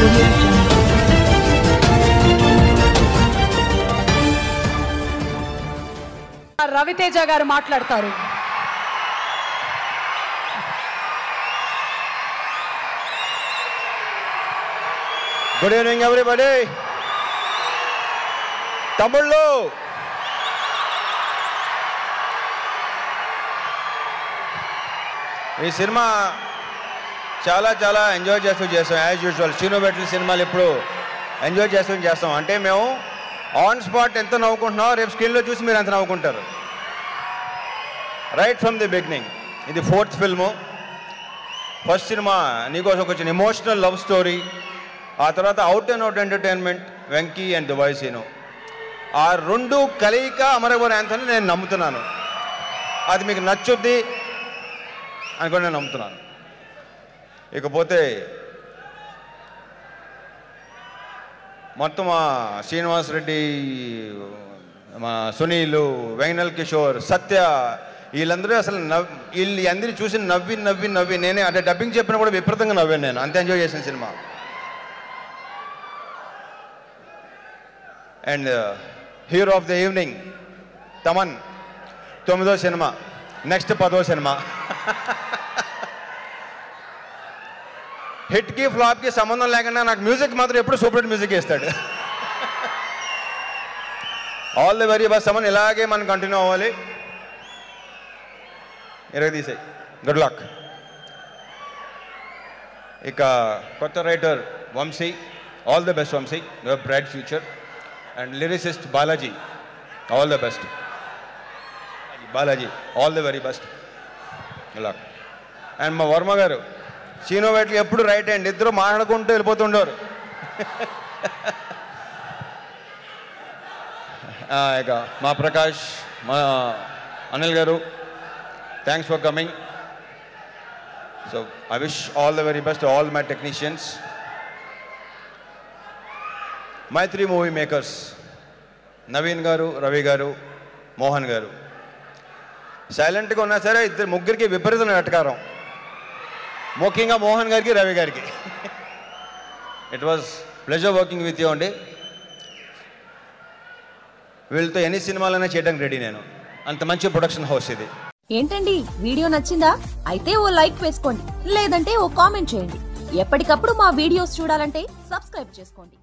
audio jungle. Raviteja గారు మాట్లాడతారు. Good evening everybody. తమిళ్లో ఈ సినిమా చాలా చాలా ఎంజాయ్ చేస్తూ చేస్తాం. యాజ్ యూజువల్ శ్రీను బెట్ల సినిమాలు ఎప్పుడు ఎంజాయ్ చేస్తూ చేస్తాం. అంటే మేము ఆన్ స్పాట్ ఎంత నవ్వుకుంటున్నాం, రేపు స్క్రీన్లో చూసి మీరు ఎంత నవ్వుకుంటారు. Right from the beginning. ఇది 4th ఫిల్ము. ఫస్ట్ సినిమా నీకోసం వచ్చిన ఎమోషనల్ లవ్ స్టోరీ, ఆ తర్వాత out and out entertainment Venky and Dubai Seenu. ఆ రెండు కలయిక అమరవర్ యాంథనీ నేను నమ్ముతున్నాను. అది మీకు నచ్చుద్ది అనుకొని నేను నమ్ముతున్నాను. ఇకపోతే మొత్తం శ్రీనివాస్ రెడ్డి, మా సునీలు, వెంగనల్ కిషోర్, సత్య, వీళ్ళందరూ అసలు వీళ్ళు అందరినీ చూసి నవ్వి నవ్వి నవ్వి నేనే అంటే డబ్బింగ్ చెప్పినా కూడా విపరీతంగా నవ్వాను. నేను అంత ఎంజాయ్ చేసిన సినిమా. And hero of the evening Thaman, 9వ సినిమా, నెక్స్ట్ 10వ సినిమా. హిట్కి ఫ్లాప్కి సంబంధం లేకుండా నాకు మ్యూజిక్ మాత్రం ఎప్పుడు సూపర్ హిట్ మ్యూజిక్ ఇస్తాడు. All the very best Thaman. ఇలాగే మనం కంటిన్యూ అవ్వాలి. తీసాయి. Good luck. ఇక కొత్త writer Vamsi, all the best Vamsi, you have bright future. And lyricist Balaji, all the best Balaji, all the very best, good luck. And మా వర్మ గారు, శ్రీను బెట్ల ఎప్పుడు రైట్ హ్యాండ్, ఇద్దరు మాట్లాడుకుంటూ వెళ్ళిపోతుండేవారు. ఇక మా ప్రకాష్, మా అనిల్ గారు, thanks for coming. So I wish all the very best to all my technicians. My 3 movie makers, Naveen గారు, రవి గారు, మోహన్ గారు. సైలెంట్గా ఉన్నా సరే ఇద్దరు ముగ్గురికి విపరీతమైన వెటకారం, ముఖ్యంగా మోహన్ గారికి, రవి గారికి. It was pleasure working with you అండి. వీళ్ళతో ఎన్ని సినిమాలైనా చేయడానికి రెడీ నేను. అంత మంచి ప్రొడక్షన్ హౌస్ ఇది. ఏంటండి, వీడియో నచ్చిందా? అయితే ఓ లైక్ వేసుకోండి, లేదంటే ఓ కామెంట్ చేయండి. ఎప్పటికప్పుడు మా వీడియోస్ చూడాలంటే సబ్స్క్రైబ్ చేసుకోండి.